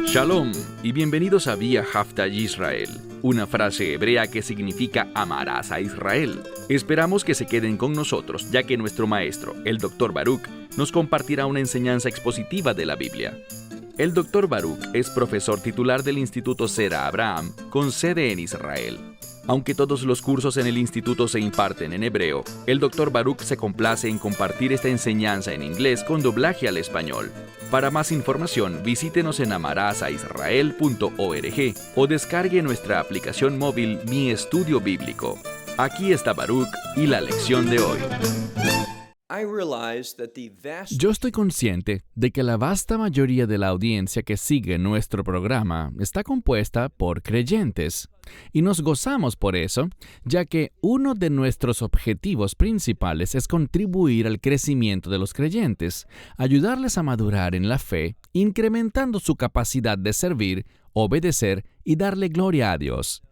Shalom y bienvenidos a Vía Haftaj Israel, una frase hebrea que significa amarás a Israel. Esperamos que se queden con nosotros, ya que nuestro maestro, el Dr. Baruch, nos compartirá una enseñanza expositiva de la Biblia. El Dr. Baruch es profesor titular del Instituto Zera Abraham, con sede en Israel. Aunque todos los cursos en el instituto se imparten en hebreo, el Dr. Baruch se complace en compartir esta enseñanza en inglés con doblaje al español. Para más información, visítenos en amarasaisrael.org o descargue nuestra aplicación móvil Mi Estudio Bíblico. Aquí está Baruch y la lección de hoy. Yo estoy consciente de que la vasta mayoría de la audiencia que sigue nuestro programa está compuesta por creyentes, y nos gozamos por eso, ya que uno de nuestros objetivos principales es contribuir al crecimiento de los creyentes, ayudarles a madurar en la fe, incrementando su capacidad de servir, obedecer y darle gloria a Dios.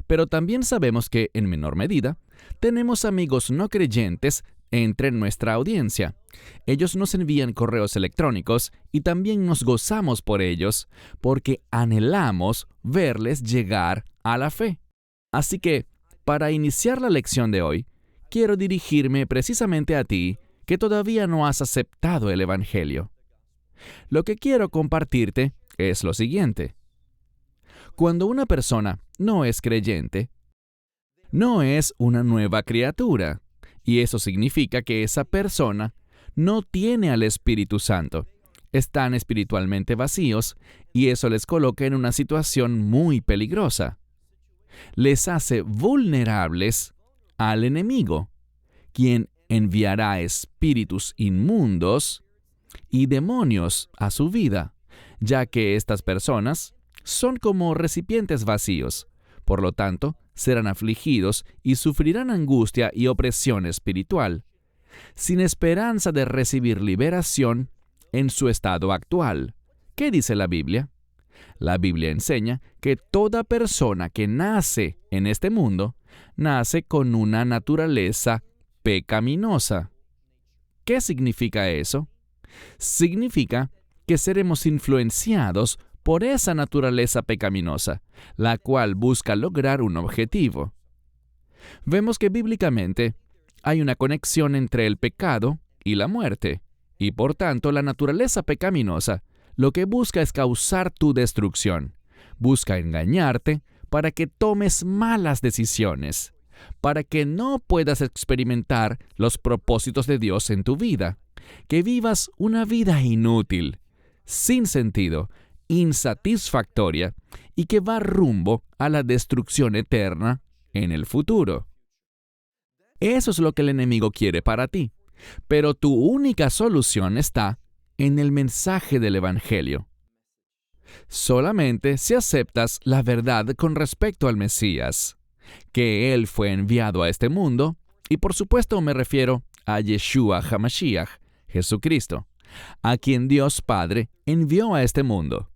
Pero también sabemos que, en menor medida, tenemos amigos no creyentes entre nuestra audiencia. Ellos nos envían correos electrónicos y también nos gozamos por ellos porque anhelamos verles llegar a la fe. Así que, para iniciar la lección de hoy, quiero dirigirme precisamente a ti que todavía no has aceptado el Evangelio. Lo que quiero compartirte es lo siguiente. Cuando una persona no es creyente, no es una nueva criatura. Y eso significa que esa persona no tiene al Espíritu Santo. Están espiritualmente vacíos y eso les coloca en una situación muy peligrosa. Les hace vulnerables al enemigo, quien enviará espíritus inmundos y demonios a su vida, ya que estas personas son como recipientes vacíos. Por lo tanto, serán afligidos y sufrirán angustia y opresión espiritual, sin esperanza de recibir liberación en su estado actual. ¿Qué dice la Biblia? La Biblia enseña que toda persona que nace en este mundo, nace con una naturaleza pecaminosa. ¿Qué significa eso? Significa que seremos influenciados por esa naturaleza pecaminosa, la cual busca lograr un objetivo. Vemos que bíblicamente hay una conexión entre el pecado y la muerte, y por tanto la naturaleza pecaminosa lo que busca es causar tu destrucción. Busca engañarte para que tomes malas decisiones, para que no puedas experimentar los propósitos de Dios en tu vida, que vivas una vida inútil, sin sentido, insatisfactoria y que va rumbo a la destrucción eterna en el futuro. Eso es lo que el enemigo quiere para ti, pero tu única solución está en el mensaje del Evangelio. Solamente si aceptas la verdad con respecto al Mesías, que Él fue enviado a este mundo, y por supuesto me refiero a Yeshua HaMashiach, Jesucristo, a quien Dios Padre envió a este mundo,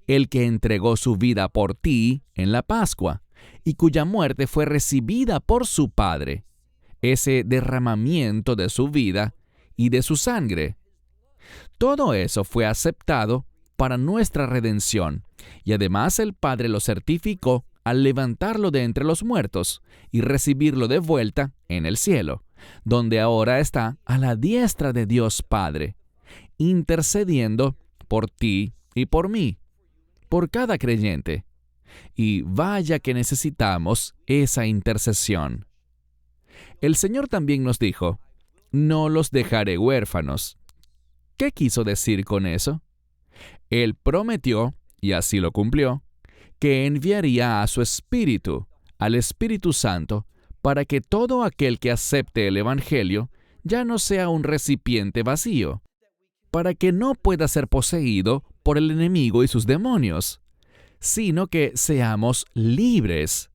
el que entregó su vida por ti en la Pascua, y cuya muerte fue recibida por su Padre, ese derramamiento de su vida y de su sangre. Todo eso fue aceptado para nuestra redención, y además el Padre lo certificó al levantarlo de entre los muertos y recibirlo de vuelta en el cielo, donde ahora está a la diestra de Dios Padre, intercediendo por ti y por mí, por cada creyente. Y vaya que necesitamos esa intercesión. El Señor también nos dijo, no los dejaré huérfanos. ¿Qué quiso decir con eso? Él prometió, y así lo cumplió, que enviaría a su Espíritu, al Espíritu Santo, para que todo aquel que acepte el Evangelio ya no sea un recipiente vacío, para que no pueda ser poseído por el enemigo y sus demonios, sino que seamos libres.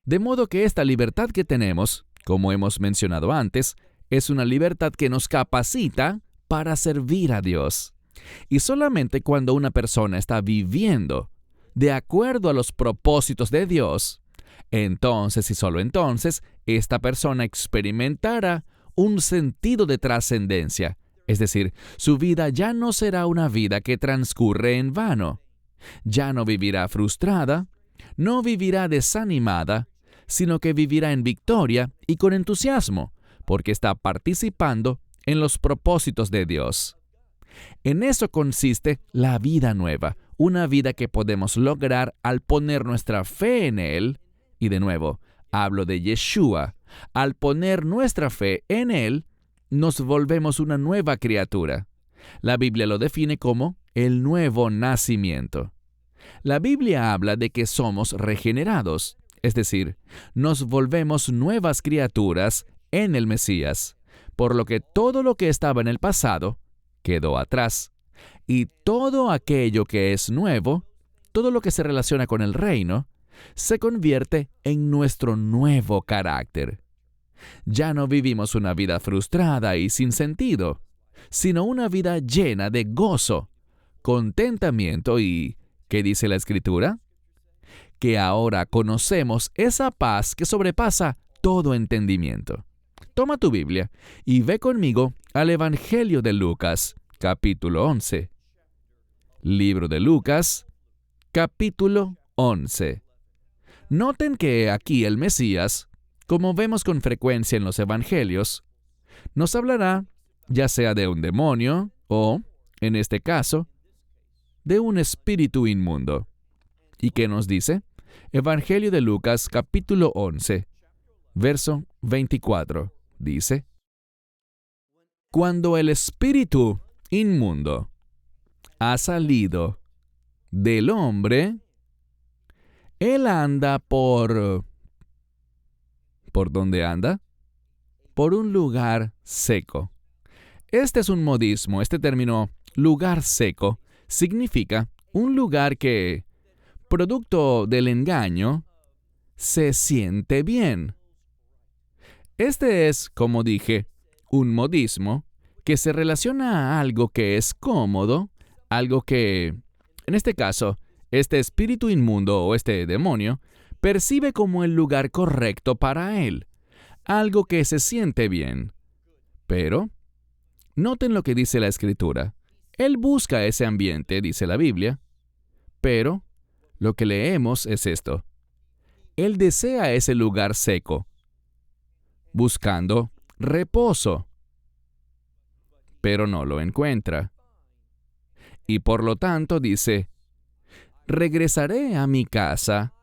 De modo que esta libertad que tenemos, como hemos mencionado antes, es una libertad que nos capacita para servir a Dios. Y solamente cuando una persona está viviendo de acuerdo a los propósitos de Dios, entonces y solo entonces, esta persona experimentará un sentido de trascendencia. Es decir, su vida ya no será una vida que transcurre en vano. Ya no vivirá frustrada, no vivirá desanimada, sino que vivirá en victoria y con entusiasmo, porque está participando en los propósitos de Dios. En eso consiste la vida nueva, una vida que podemos lograr al poner nuestra fe en Él. Y de nuevo, hablo de Yeshua. Al poner nuestra fe en Él, nos volvemos una nueva criatura. La Biblia lo define como el nuevo nacimiento. La Biblia habla de que somos regenerados, es decir, nos volvemos nuevas criaturas en el Mesías, por lo que todo lo que estaba en el pasado quedó atrás, y todo aquello que es nuevo, todo lo que se relaciona con el reino, se convierte en nuestro nuevo carácter. Ya no vivimos una vida frustrada y sin sentido, sino una vida llena de gozo, contentamiento y, ¿qué dice la Escritura? Que ahora conocemos esa paz que sobrepasa todo entendimiento. Toma tu Biblia y ve conmigo al Evangelio de Lucas, capítulo 11. Libro de Lucas, capítulo 11. Noten que aquí el Mesías, como vemos con frecuencia en los Evangelios, nos hablará ya sea de un demonio o, en este caso, de un espíritu inmundo. ¿Y qué nos dice? Evangelio de Lucas, capítulo 11, verso 24, dice: Cuando el espíritu inmundo ha salido del hombre, él anda ¿por dónde anda? Por un lugar seco. Este es un modismo. Este término, lugar seco, significa un lugar que, producto del engaño, se siente bien. Este es, como dije, un modismo que se relaciona a algo que es cómodo, algo que, en este caso, este espíritu inmundo o este demonio, percibe como el lugar correcto para él, algo que se siente bien. Pero, noten lo que dice la Escritura. Él busca ese ambiente, dice la Biblia, pero lo que leemos es esto. Él desea ese lugar seco, buscando reposo, pero no lo encuentra. Y por lo tanto dice: regresaré a mi casa,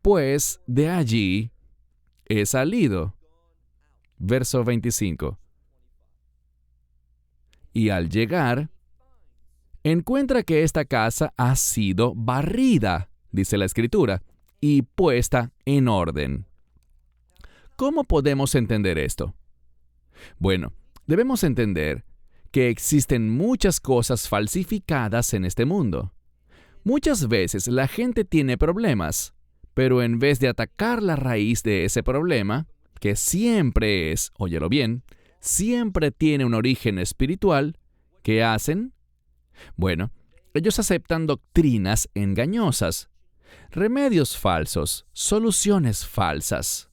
pues de allí he salido. Verso 25. Y al llegar, encuentra que esta casa ha sido barrida, dice la Escritura, y puesta en orden. ¿Cómo podemos entender esto? Bueno, debemos entender que existen muchas cosas falsificadas en este mundo. Muchas veces la gente tiene problemas, pero en vez de atacar la raíz de ese problema, que siempre es, óyelo bien, siempre tiene un origen espiritual, ¿qué hacen? Bueno, ellos aceptan doctrinas engañosas, remedios falsos, soluciones falsas.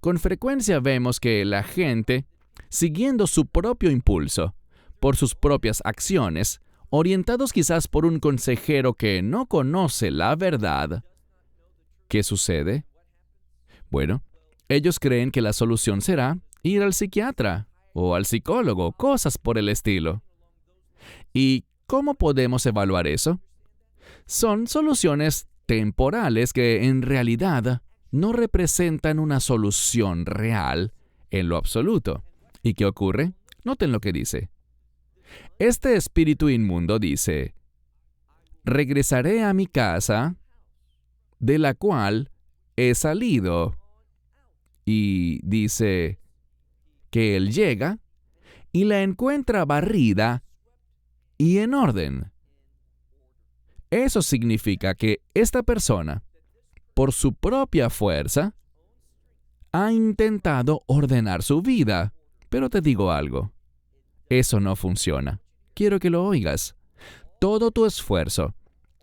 Con frecuencia vemos que la gente, siguiendo su propio impulso, por sus propias acciones, orientados quizás por un consejero que no conoce la verdad, ¿qué sucede? Bueno, ellos creen que la solución será ir al psiquiatra o al psicólogo, cosas por el estilo. ¿Y cómo podemos evaluar eso? Son soluciones temporales que en realidad no representan una solución real en lo absoluto. ¿Y qué ocurre? Noten lo que dice. Este espíritu inmundo dice: regresaré a mi casa, de la cual he salido. Y dice que él llega y la encuentra barrida y en orden. Eso significa que esta persona, por su propia fuerza, ha intentado ordenar su vida. Pero te digo algo, eso no funciona. Quiero que lo oigas. Todo tu esfuerzo,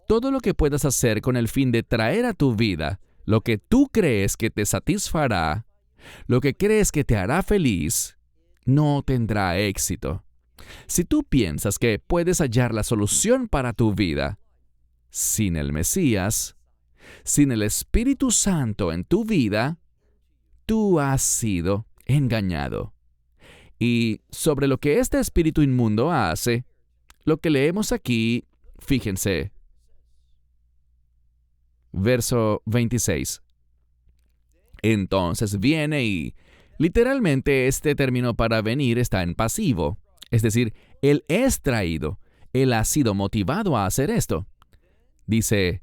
todo lo que puedas hacer con el fin de traer a tu vida lo que tú crees que te satisfará, lo que crees que te hará feliz, no tendrá éxito. Si tú piensas que puedes hallar la solución para tu vida sin el Mesías, sin el Espíritu Santo en tu vida, tú has sido engañado. Y sobre lo que este espíritu inmundo hace, lo que leemos aquí, fíjense, verso 26. Entonces viene y, literalmente, este término para venir está en pasivo. Es decir, él es traído. Él ha sido motivado a hacer esto. Dice,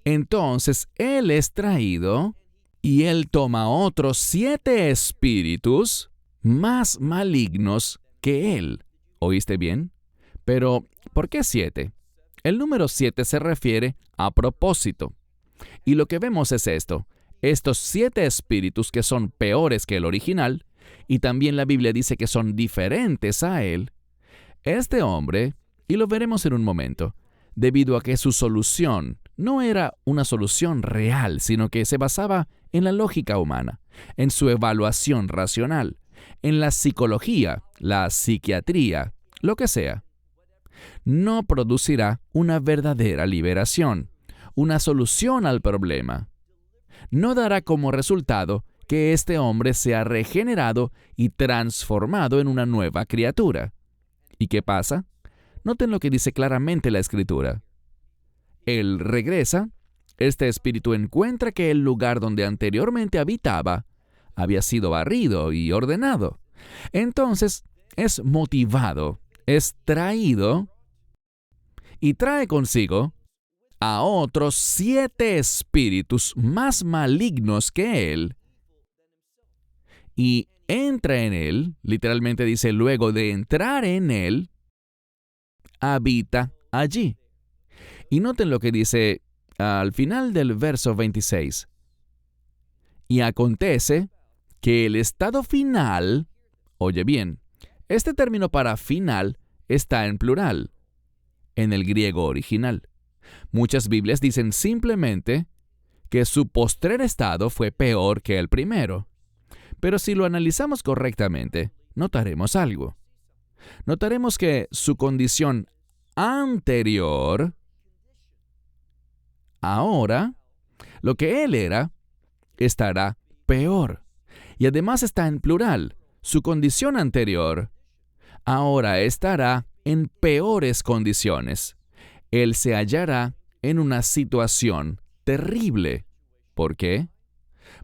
entonces él es traído y él toma otros 7 espíritus más malignos que él. ¿Oíste bien? Pero, ¿por qué 7? El número 7 se refiere a propósito. Y lo que vemos es esto. Estos 7 espíritus que son peores que el original, y también la Biblia dice que son diferentes a él, este hombre, y lo veremos en un momento, debido a que su solución no era una solución real, sino que se basaba en la lógica humana, en su evaluación racional, en la psicología, la psiquiatría, lo que sea, no producirá una verdadera liberación, una solución al problema. No dará como resultado que este hombre sea regenerado y transformado en una nueva criatura. ¿Y qué pasa? Noten lo que dice claramente la Escritura. Él regresa, este espíritu encuentra que el lugar donde anteriormente habitaba había sido barrido y ordenado. Entonces es motivado, es traído y trae consigo a otros 7 espíritus más malignos que él, y entra en él, literalmente dice, luego de entrar en él, habita allí. Y noten lo que dice al final del verso 26. Y acontece que el estado final, oye bien, este término para final está en plural, en el griego original. Muchas Biblias dicen simplemente que su postrer estado fue peor que el primero. Pero si lo analizamos correctamente, notaremos algo. Notaremos que su condición anterior, ahora, lo que él era, estará peor. Y además está en plural. Su condición anterior, ahora estará en peores condiciones. Él se hallará en una situación terrible. ¿Por qué?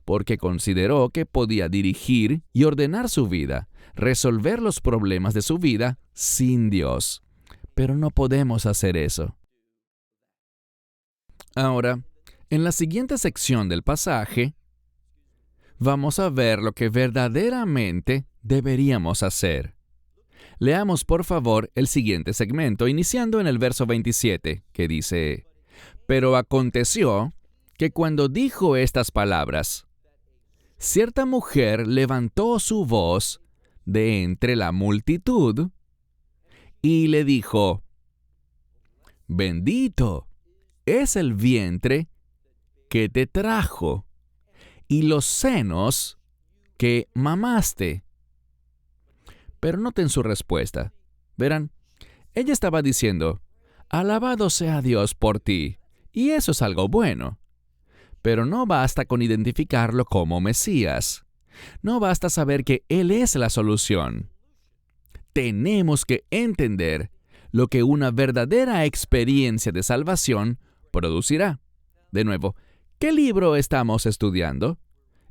Porque consideró que podía dirigir y ordenar su vida, resolver los problemas de su vida sin Dios. Pero no podemos hacer eso. Ahora, en la siguiente sección del pasaje, vamos a ver lo que verdaderamente deberíamos hacer. Leamos por favor el siguiente segmento, iniciando en el verso 27, que dice, «Pero aconteció que cuando dijo estas palabras, cierta mujer levantó su voz de entre la multitud y le dijo, bendito es el vientre que te trajo y los senos que mamaste». Pero noten su respuesta. Verán, ella estaba diciendo, alabado sea Dios por ti, y eso es algo bueno. Pero no basta con identificarlo como Mesías. No basta saber que Él es la solución. Tenemos que entender lo que una verdadera experiencia de salvación producirá. De nuevo, ¿qué libro estamos estudiando?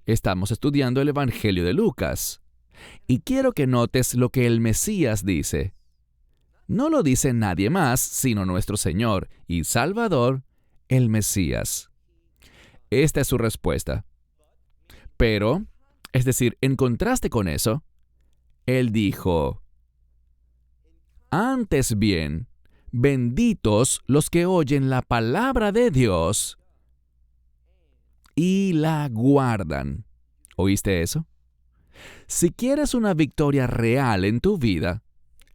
Estamos estudiando el Evangelio de Lucas. Y quiero que notes lo que el Mesías dice. No lo dice nadie más, sino nuestro Señor y Salvador, el Mesías. Esta es su respuesta. Pero, es decir, en contraste con eso, Él dijo, antes bien, benditos los que oyen la palabra de Dios y la guardan. ¿Oíste eso? Si quieres una victoria real en tu vida,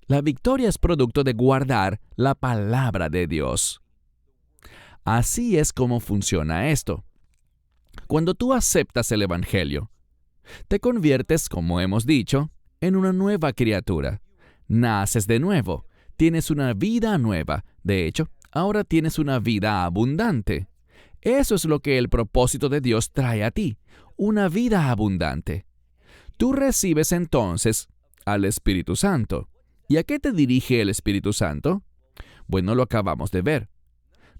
la victoria es producto de guardar la palabra de Dios. Así es como funciona esto. Cuando tú aceptas el Evangelio, te conviertes, como hemos dicho, en una nueva criatura. naces de nuevo, tienes una vida nueva. De hecho, ahora tienes una vida abundante. Eso es lo que el propósito de Dios trae a ti, una vida abundante. Tú recibes entonces al Espíritu Santo. ¿Y a qué te dirige el Espíritu Santo? Bueno, lo acabamos de ver.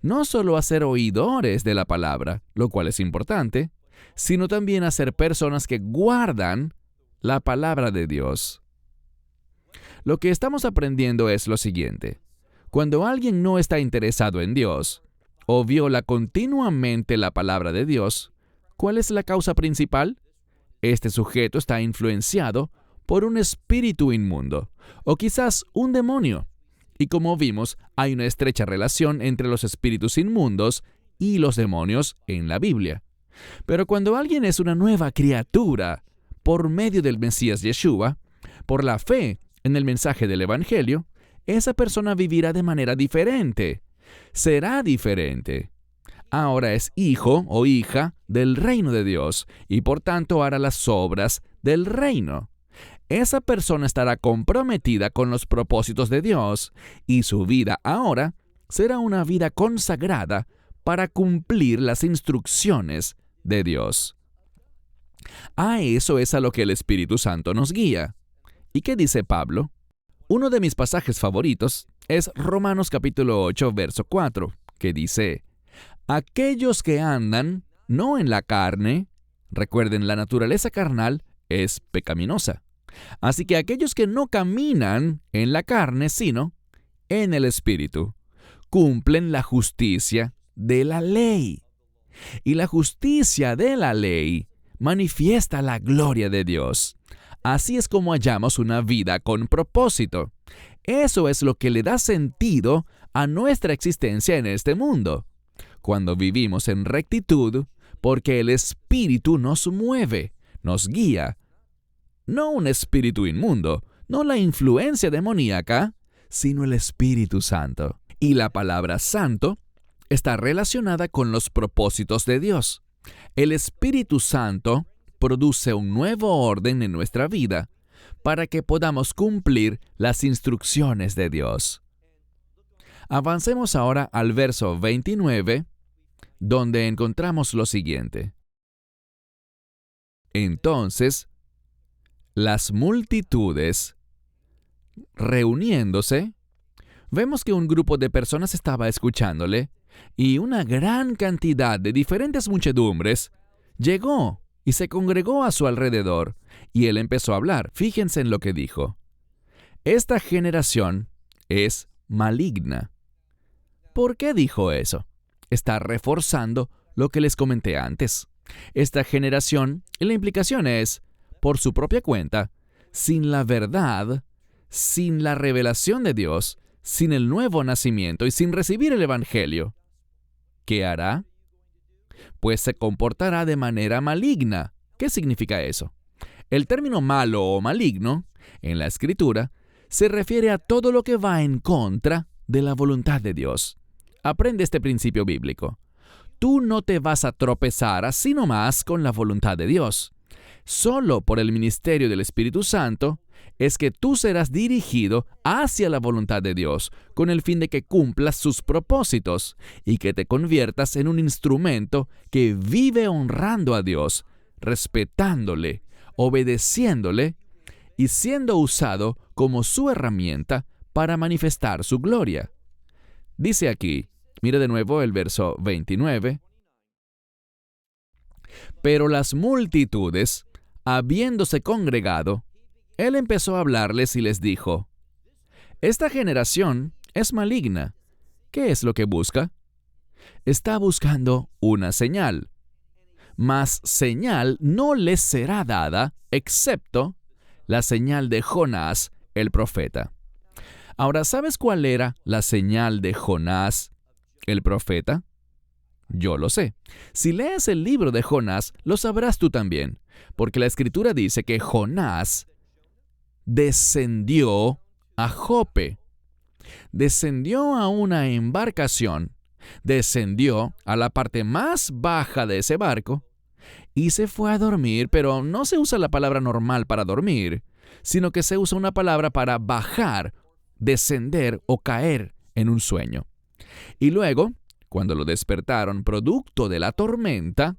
No solo a ser oidores de la palabra, lo cual es importante, sino también a ser personas que guardan la palabra de Dios. Lo que estamos aprendiendo es lo siguiente. Cuando alguien no está interesado en Dios, o viola continuamente la palabra de Dios, ¿cuál es la causa principal? Este sujeto está influenciado por un espíritu inmundo, o quizás un demonio. Y como vimos, hay una estrecha relación entre los espíritus inmundos y los demonios en la Biblia. Pero cuando alguien es una nueva criatura, por medio del Mesías Yeshua, por la fe en el mensaje del Evangelio, esa persona vivirá de manera diferente. Será diferente. Ahora es hijo o hija del reino de Dios y por tanto hará las obras del reino. Esa persona estará comprometida con los propósitos de Dios y su vida ahora será una vida consagrada para cumplir las instrucciones de Dios. A eso es a lo que el Espíritu Santo nos guía. ¿Y qué dice Pablo? Uno de mis pasajes favoritos es Romanos capítulo 8, verso 4, que dice: aquellos que andan no en la carne, recuerden, la naturaleza carnal es pecaminosa. Así que aquellos que no caminan en la carne, sino en el Espíritu, cumplen la justicia de la ley. Y la justicia de la ley manifiesta la gloria de Dios. Así es como hallamos una vida con propósito. Eso es lo que le da sentido a nuestra existencia en este mundo. Cuando vivimos en rectitud, porque el Espíritu nos mueve, nos guía. No un espíritu inmundo, no la influencia demoníaca, sino el Espíritu Santo. Y la palabra santo está relacionada con los propósitos de Dios. El Espíritu Santo produce un nuevo orden en nuestra vida para que podamos cumplir las instrucciones de Dios. Avancemos ahora al verso 29, donde encontramos lo siguiente. Entonces, las multitudes, reuniéndose, vemos que un grupo de personas estaba escuchándole y una gran cantidad de diferentes muchedumbres llegó y se congregó a su alrededor y él empezó a hablar. Fíjense en lo que dijo. Esta generación es maligna. ¿Por qué dijo eso? Está reforzando lo que les comenté antes. Esta generación, la implicación es, por su propia cuenta, sin la verdad, sin la revelación de Dios, sin el nuevo nacimiento y sin recibir el Evangelio. ¿Qué hará? Pues se comportará de manera maligna. ¿Qué significa eso? El término malo o maligno, en la Escritura, se refiere a todo lo que va en contra de la voluntad de Dios. Aprende este principio bíblico. Tú no te vas a tropezar así nomás con la voluntad de Dios. Solo por el ministerio del Espíritu Santo es que tú serás dirigido hacia la voluntad de Dios con el fin de que cumplas sus propósitos y que te conviertas en un instrumento que vive honrando a Dios, respetándole, obedeciéndole y siendo usado como su herramienta para manifestar su gloria. Dice aquí, mira de nuevo el verso 29. Pero las multitudes, habiéndose congregado, él empezó a hablarles y les dijo: esta generación es maligna. ¿Qué es lo que busca? Está buscando una señal. Mas señal no les será dada, excepto la señal de Jonás, el profeta. Ahora, ¿sabes cuál era la señal de Jonás, el profeta? Yo lo sé. Si lees el libro de Jonás, lo sabrás tú también, porque la Escritura dice que Jonás descendió a Jope. Descendió a una embarcación, descendió a la parte más baja de ese barco y se fue a dormir, pero no se usa la palabra normal para dormir, sino que se usa una palabra para bajar, descender o caer en un sueño. Y luego, cuando lo despertaron producto de la tormenta,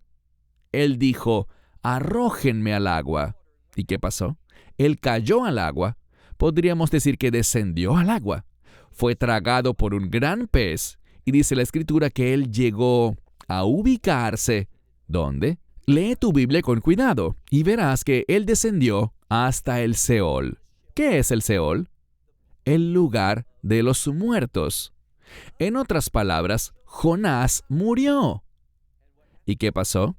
él dijo, arrójenme al agua. ¿Y qué pasó? Él cayó al agua. Podríamos decir que descendió al agua. Fue tragado por un gran pez. Y dice la Escritura que él llegó a ubicarse. ¿Dónde? Lee tu Biblia con cuidado y verás que él descendió hasta el Seol. ¿Qué es el Seol? El lugar de los muertos. En otras palabras, Jonás murió. ¿Y qué pasó?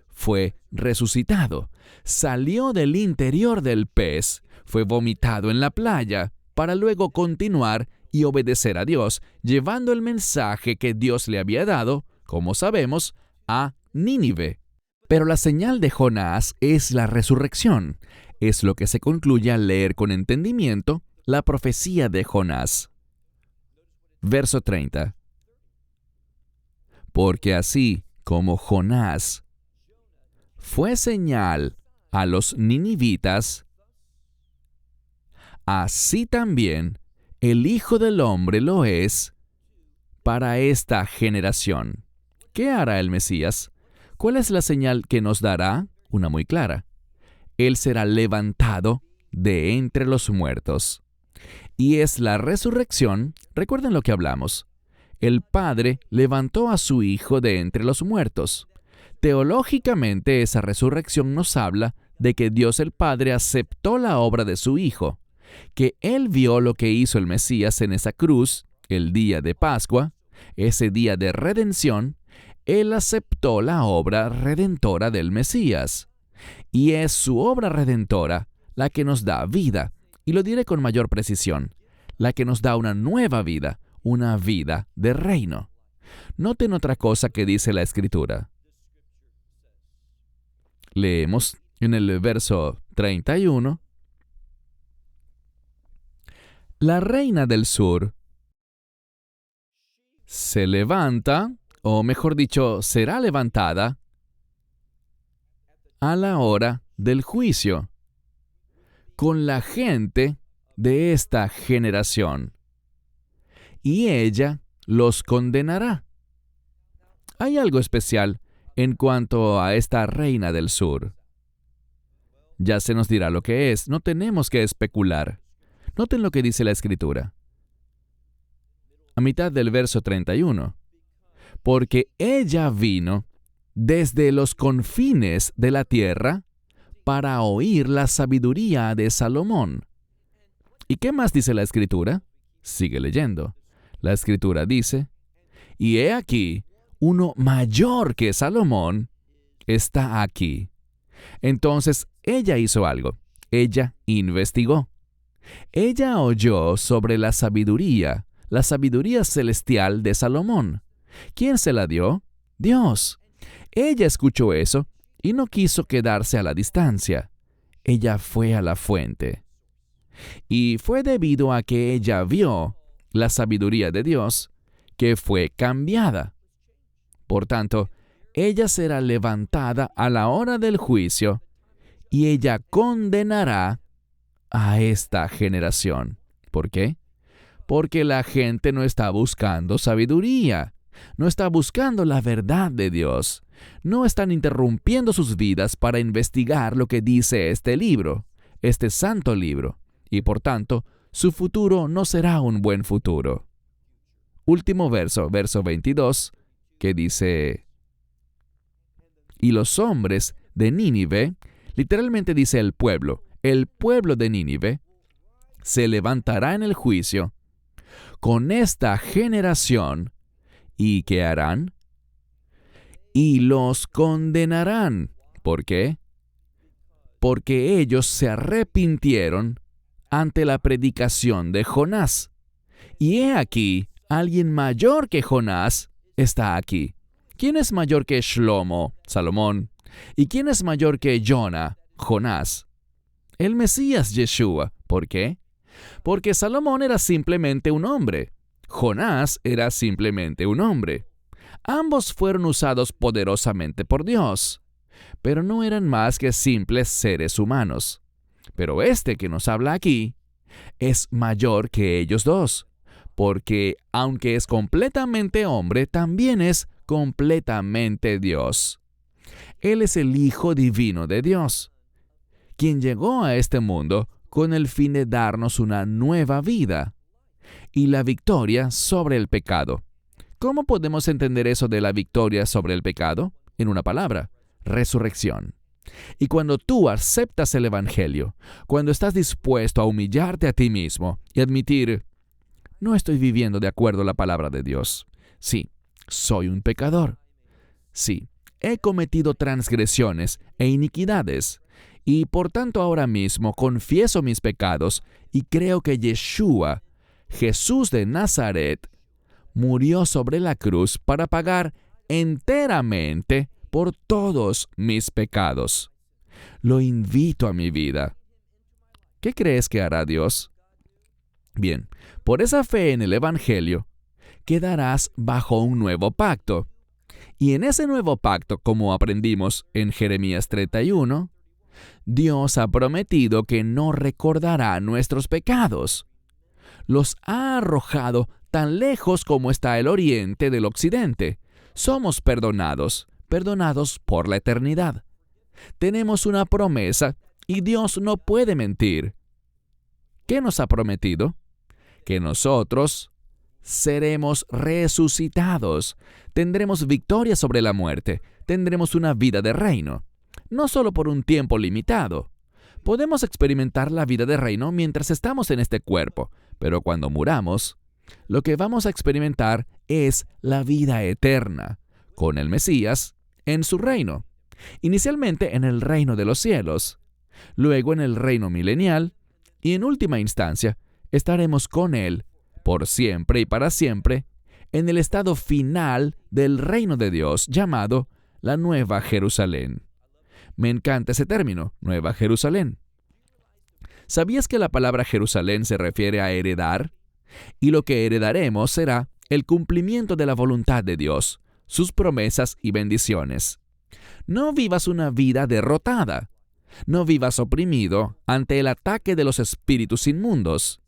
Fue resucitado. Salió del interior del pez, fue vomitado en la playa, para luego continuar y obedecer a Dios, llevando el mensaje que Dios le había dado, como sabemos, a Nínive. Pero la señal de Jonás es la resurrección. Es lo que se concluye al leer con entendimiento la profecía de Jonás. Verso 30. Porque así como Jonás fue señal a los ninivitas, así también el Hijo del Hombre lo es para esta generación. ¿Qué hará el Mesías? ¿Cuál es la señal que nos dará? Una muy clara. Él será levantado de entre los muertos. Y es la resurrección. Recuerden lo que hablamos. El Padre levantó a su Hijo de entre los muertos. Teológicamente, esa resurrección nos habla de que Dios el Padre aceptó la obra de su Hijo, que Él vio lo que hizo el Mesías en esa cruz, el día de Pascua, ese día de redención. Él aceptó la obra redentora del Mesías. Y es su obra redentora la que nos da vida, y lo diré con mayor precisión, la que nos da una nueva vida, una vida de reino. Noten otra cosa que dice la Escritura. Leemos en el verso 31. La reina del sur se levanta, o mejor dicho, será levantada a la hora del juicio con la gente de esta generación, y ella los condenará. Hay algo especial en cuanto a esta reina del sur. Ya se nos dirá lo que es, no tenemos que especular. Noten lo que dice la Escritura. A mitad del verso 31. Porque ella vino desde los confines de la tierra para oír la sabiduría de Salomón. ¿Y qué más dice la Escritura? Sigue leyendo. La Escritura dice, y he aquí, uno mayor que Salomón está aquí. Entonces ella hizo algo. Ella investigó. Ella oyó sobre la sabiduría celestial de Salomón. ¿Quién se la dio? Dios. Ella escuchó eso y no quiso quedarse a la distancia. Ella fue a la fuente. Y fue debido a que ella vio la sabiduría de Dios que fue cambiada. Por tanto, ella será levantada a la hora del juicio y ella condenará a esta generación. ¿Por qué? Porque la gente no está buscando sabiduría, no está buscando la verdad de Dios, no están interrumpiendo sus vidas para investigar lo que dice este libro, este santo libro, y por tanto, su futuro no será un buen futuro. Último verso, verso 22, que dice, y los hombres de Nínive, literalmente dice el pueblo de Nínive, se levantará en el juicio con esta generación, ¿y qué harán? Y los condenarán. ¿Por qué? Porque ellos se arrepintieron ante la predicación de Jonás. Y he aquí, alguien mayor que Jonás está aquí. ¿Quién es mayor que Shlomo, Salomón? ¿Y quién es mayor que Jona, Jonás? El Mesías Yeshua. ¿Por qué? Porque Salomón era simplemente un hombre. Jonás era simplemente un hombre. Ambos fueron usados poderosamente por Dios, pero no eran más que simples seres humanos. Pero este que nos habla aquí es mayor que ellos dos, porque aunque es completamente hombre, también es completamente Dios. Él es el Hijo Divino de Dios, quien llegó a este mundo con el fin de darnos una nueva vida y la victoria sobre el pecado. ¿Cómo podemos entender eso de la victoria sobre el pecado? En una palabra: resurrección. Y cuando tú aceptas el Evangelio, cuando estás dispuesto a humillarte a ti mismo y admitir: no estoy viviendo de acuerdo a la palabra de Dios. Sí, soy un pecador. Sí, he cometido transgresiones e iniquidades, y por tanto ahora mismo confieso mis pecados y creo que Yeshua, Jesús de Nazaret, murió sobre la cruz para pagar enteramente por todos mis pecados. Lo invito a mi vida. ¿Qué crees que hará Dios? Bien, por esa fe en el Evangelio, quedarás bajo un nuevo pacto. Y en ese nuevo pacto, como aprendimos en Jeremías 31, Dios ha prometido que no recordará nuestros pecados. Los ha arrojado tan lejos como está el oriente del occidente. Somos perdonados por la eternidad. Tenemos una promesa y Dios no puede mentir. ¿Qué nos ha prometido? Que nosotros seremos resucitados, tendremos victoria sobre la muerte, tendremos una vida de reino, no solo por un tiempo limitado. Podemos experimentar la vida de reino mientras estamos en este cuerpo, pero cuando muramos, lo que vamos a experimentar es la vida eterna, con el Mesías en su reino, inicialmente en el reino de los cielos, luego en el reino milenial, y en última instancia, estaremos con Él por siempre y para siempre en el estado final del reino de Dios llamado la Nueva Jerusalén. Me encanta ese término, Nueva Jerusalén. ¿Sabías que la palabra Jerusalén se refiere a heredar? Y lo que heredaremos será el cumplimiento de la voluntad de Dios, sus promesas y bendiciones. No vivas una vida derrotada. No vivas oprimido ante el ataque de los espíritus inmundos.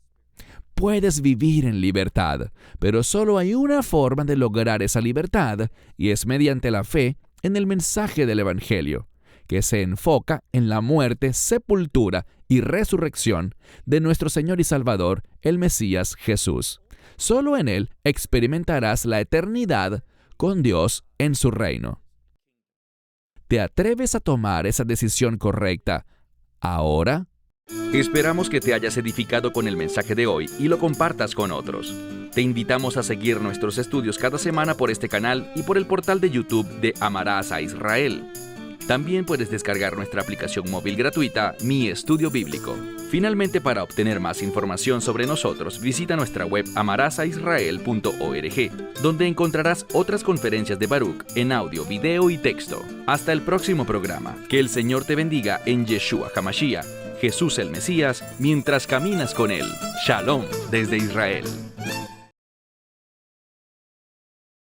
Puedes vivir en libertad, pero solo hay una forma de lograr esa libertad, y es mediante la fe en el mensaje del Evangelio, que se enfoca en la muerte, sepultura y resurrección de nuestro Señor y Salvador, el Mesías Jesús. Solo en Él experimentarás la eternidad con Dios en su reino. ¿Te atreves a tomar esa decisión correcta ahora? Esperamos que te hayas edificado con el mensaje de hoy y lo compartas con otros. Te invitamos a seguir nuestros estudios cada semana por este canal y por el portal de YouTube de Amarás a Israel. También puedes descargar nuestra aplicación móvil gratuita, Mi Estudio Bíblico. Finalmente, para obtener más información sobre nosotros, visita nuestra web amarasaisrael.org, donde encontrarás otras conferencias de Baruch en audio, video y texto. Hasta el próximo programa. Que el Señor te bendiga en Yeshua HaMashiach, Jesús el Mesías, mientras caminas con Él. Shalom desde Israel.